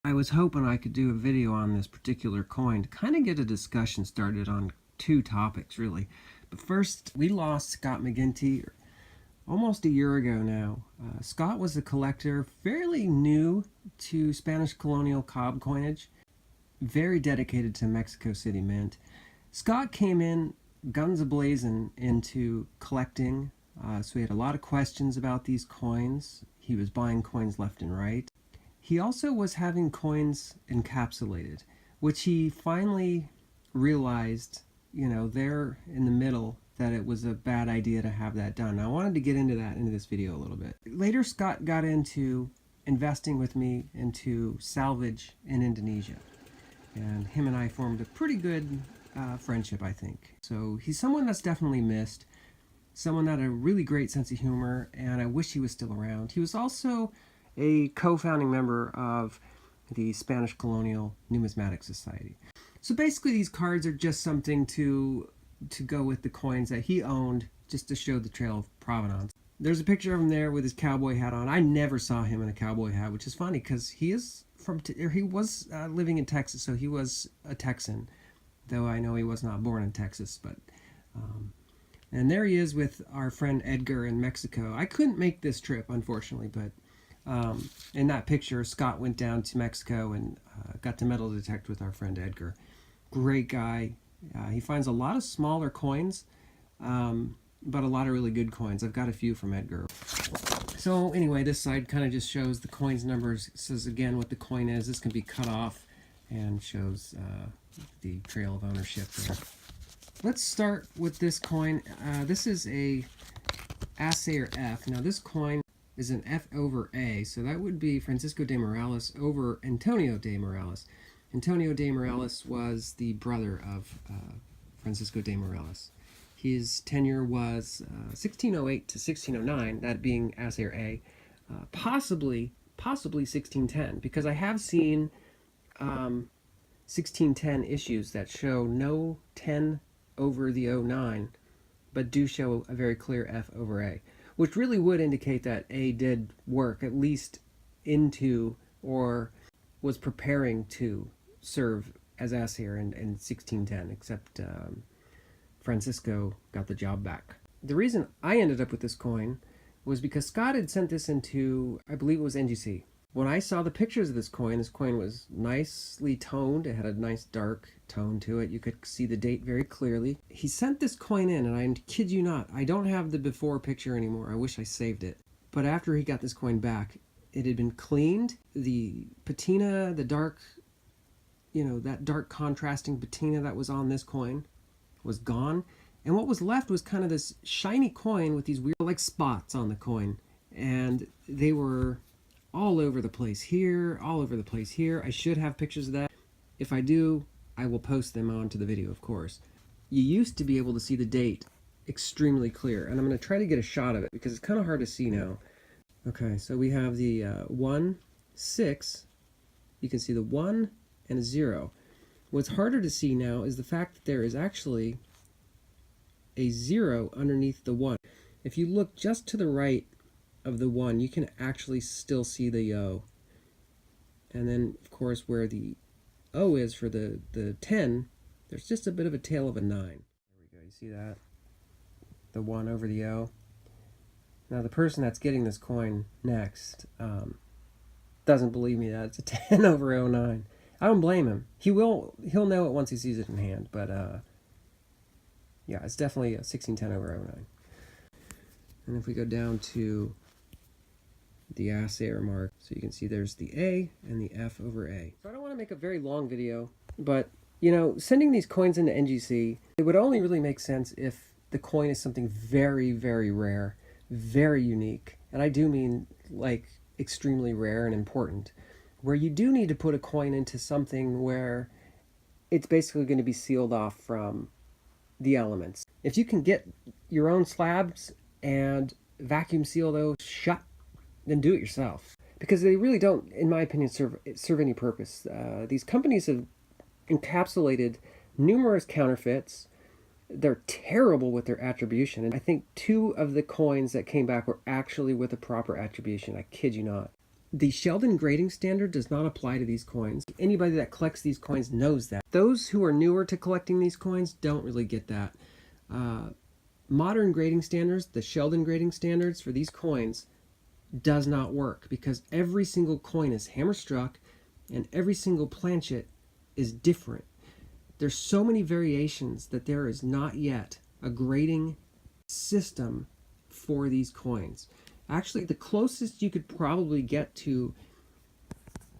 I was hoping I could do a video on this particular coin to kind of get a discussion started on two topics, really. But first, we lost Scott McGinty almost a year ago now. Scott was a collector fairly new to Spanish colonial Cob coinage, very dedicated to Mexico City Mint. Scott came in guns a-blazing into collecting, so he had a lot of questions about these coins. He was buying coins left and right. He also was having coins encapsulated, which he finally realized, there in the middle, that it was a bad idea to have that done. I wanted to get into that into this video a little bit. Later, Scott got into investing with me into salvage in Indonesia, and him and I formed a pretty good friendship, I think. So he's someone that's definitely missed, someone that had a really great sense of humor, and I wish he was still around. He was also a co-founding member of the Spanish Colonial Numismatic Society. So basically these cards are just something to go with the coins that he owned, just to show the trail of provenance. There's a picture of him there with his cowboy hat on. I never saw him in a cowboy hat, which is funny because he was living in Texas, so he was a Texan, though I know he was not born in Texas. But and there he is with our friend Edgar in Mexico. I couldn't make this trip, unfortunately, but in that picture, Scott went down to Mexico and got to metal detect with our friend Edgar. Great guy. He finds a lot of smaller coins, but a lot of really good coins. I've got a few from Edgar. So anyway, this side kind of just shows the coins numbers. It says again what the coin is. This can be cut off and shows the trail of ownership there. Let's start with this coin. This is a Assayer F. Now this coin is an F over A, so that would be Francisco de Morales over Antonio de Morales. Antonio de Morales was the brother of Francisco de Morales. His tenure was 1608 to 1609, that being Assayer A, possibly 1610, because I have seen 1610 issues that show no 10 over the 09, but do show a very clear F over A, which really would indicate that A did work, at least into or was preparing to serve as Assayer in 1610, except Francisco got the job back. The reason I ended up with this coin was because Scott had sent this into, I believe it was NGC. When I saw the pictures of this coin was nicely toned. It had a nice dark tone to it. You could see the date very clearly. He sent this coin in, and I kid you not, I don't have the before picture anymore. I wish I saved it. But after he got this coin back, it had been cleaned. The patina, the dark, that dark contrasting patina that was on this coin was gone. And what was left was kind of this shiny coin with these weird like spots on the coin. And they were all over the place here, all over the place here. I should have pictures of that. If I do, I will post them onto the video, of course. You used to be able to see the date extremely clear, and I'm going to try to get a shot of it because it's kind of hard to see now. Okay, so we have the 1, 6. You can see the 1 and a 0. What's harder to see now is the fact that there is actually a 0 underneath the 1. If you look just to the right of the 1, you can actually still see the O. And then, of course, where the O is for the 10, there's just a bit of a tail of a 9. There we go. You see that? The 1 over the O. Now, the person that's getting this coin next doesn't believe me that it's a 10 over 09. I don't blame him. He'll know it once he sees it in hand, but yeah, it's definitely a 1610 over 09. And if we go down to the Assayer mark, so you can see there's the A and the F over A. So I don't want to make a very long video, but sending these coins into NGC, it would only really make sense if the coin is something very, very rare, very unique, and I do mean like extremely rare and important, where you do need to put a coin into something where it's basically going to be sealed off from the elements. If you can get your own slabs and vacuum seal those shut, then do it yourself, because they really don't, in my opinion, serve any purpose. These companies have encapsulated numerous counterfeits. They're terrible with their attribution, and I think 2 of the coins that came back were actually with a proper attribution. I kid you not. The Sheldon grading standard does not apply to these coins. Anybody that collects these coins knows that. Those who are newer to collecting these coins don't really get that. Modern grading standards, the Sheldon grading standards for these coins, does not work because every single coin is hammer struck and every single planchet is different. There's so many variations that there is not yet a grading system for these coins. Actually, the closest you could probably get to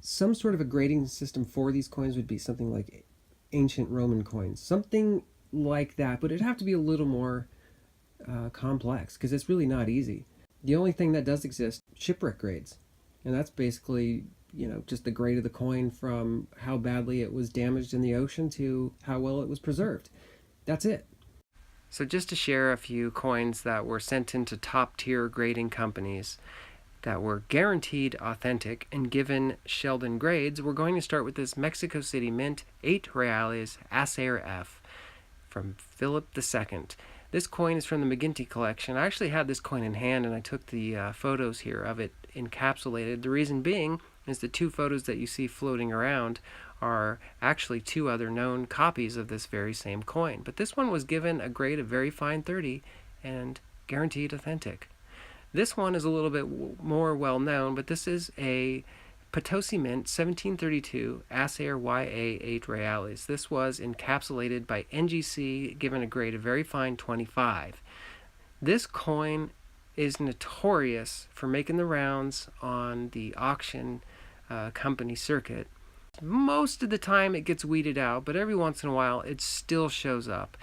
some sort of a grading system for these coins would be something like ancient Roman coins. Something like that, but it'd have to be a little more complex because it's really not easy. The only thing that does exist, shipwreck grades. And that's basically, just the grade of the coin from how badly it was damaged in the ocean to how well it was preserved. That's it. So just to share a few coins that were sent into top-tier grading companies that were guaranteed authentic and given Sheldon grades, we're going to start with this Mexico City Mint 8 Reales Assayer F from Philip II. This coin is from the McGinty Collection. I actually had this coin in hand and I took the photos here of it encapsulated. The reason being is the two photos that you see floating around are actually two other known copies of this very same coin. But this one was given a grade of very fine 30 and guaranteed authentic. This one is a little bit more well known, but this is a Potosi Mint 1732 Assayer YA 8 Reales. This was encapsulated by NGC, given a grade of very fine 25. This coin is notorious for making the rounds on the auction company circuit. Most of the time it gets weeded out, but every once in a while it still shows up.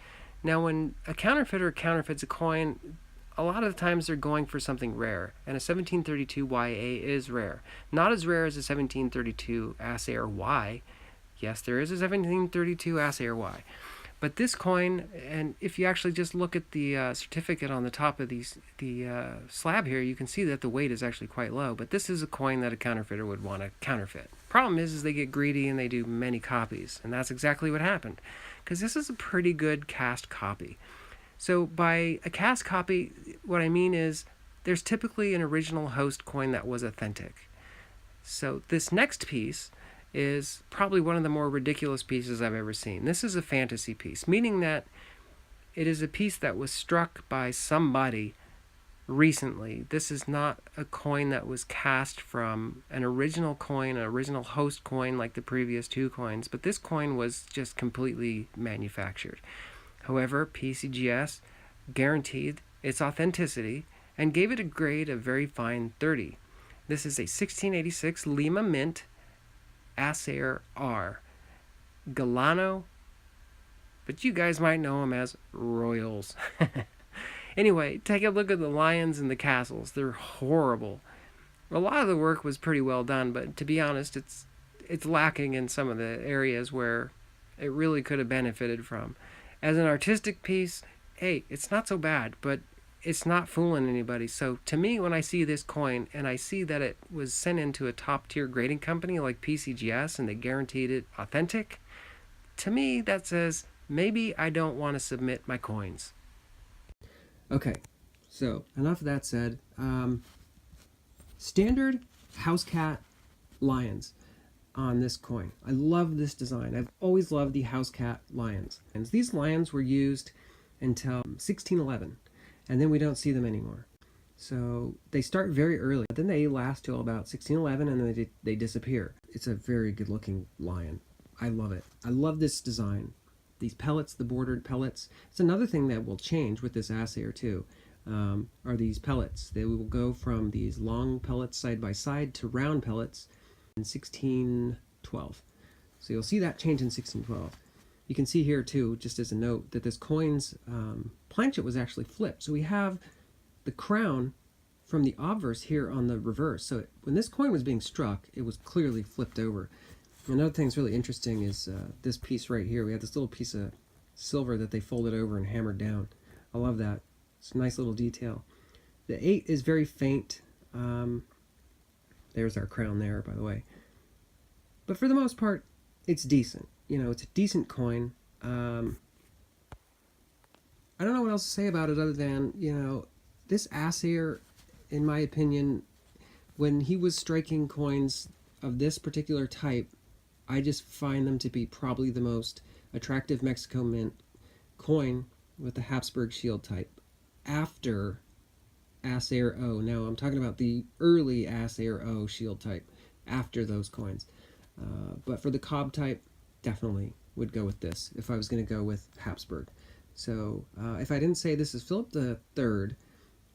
Now when a counterfeiter counterfeits a coin, a lot of the times they're going for something rare, and a 1732 YA is rare. Not as rare as a 1732 Assayer Y. Yes, there is a 1732 Assayer Y. But this coin, and if you actually just look at the certificate on the top of the slab here, you can see that the weight is actually quite low. But this is a coin that a counterfeiter would want to counterfeit. Problem is they get greedy and they do many copies. And that's exactly what happened. Because this is a pretty good cast copy. So by a cast copy, what I mean is there's typically an original host coin that was authentic. So this next piece is probably one of the more ridiculous pieces I've ever seen. This is a fantasy piece, meaning that it is a piece that was struck by somebody recently. This is not a coin that was cast from an original coin, an original host coin like the previous two coins, but this coin was just completely manufactured. However, PCGS guaranteed its authenticity and gave it a grade of very fine 30. This is a 1686 Lima Mint Assayer R. Galano, but you guys might know them as Royals. Anyway, take a look at the lions and the castles. They're horrible. A lot of the work was pretty well done, but to be honest, it's lacking in some of the areas where it really could have benefited from. As an artistic piece, hey, it's not so bad, but it's not fooling anybody. So to me, when I see this coin and I see that it was sent into a top-tier grading company like PCGS and they guaranteed it authentic, to me that says maybe I don't want to submit my coins. Okay, so enough of that said. Standard house cat lions on this coin. I love this design. I've always loved the house cat lions. And these lions were used until 1611. And then we don't see them anymore. So they start very early. Then they last till about 1611 and then they disappear. It's a very good looking lion. I love it. I love this design. These pellets, the bordered pellets. It's another thing that will change with this Assayer too, are these pellets. They will go from these long pellets side by side to round pellets in 1612. So you'll see that change in 1612. You can see here too, just as a note, that this coin's planchet was actually flipped. So we have the crown from the obverse here on the reverse. So when this coin was being struck, it was clearly flipped over. Another thing that's really interesting is this piece right here. We have this little piece of silver that they folded over and hammered down. I love that. It's a nice little detail. The 8 is very faint. There's our crown there, by the way. But for the most part, it's decent. It's a decent coin. I don't know what else to say about it other than, this Assayer, in my opinion, when he was striking coins of this particular type, I just find them to be probably the most attractive Mexico Mint coin with the Habsburg shield type after Assayer O. Now I'm talking about the early Assayer O shield type after those coins. But for the Cob type, definitely would go with this if I was going to go with Habsburg. So if I didn't say, this is Philip III.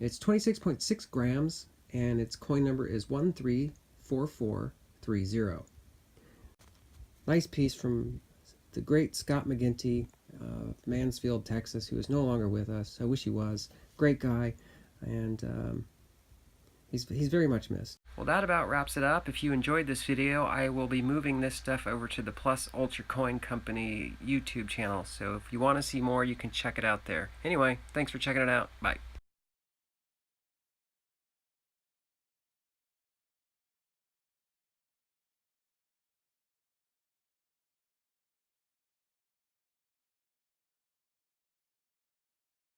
It's 26.6 grams, and its coin number is 134430. Nice piece from the great Scott McGinty of Mansfield, Texas, who is no longer with us. I wish he was. Great guy, and he's very much missed. Well, that about wraps it up. If you enjoyed this video, I will be moving this stuff over to the Plus Ultra Coin Company YouTube channel. So if you want to see more, you can check it out there. Anyway, thanks for checking it out. Bye.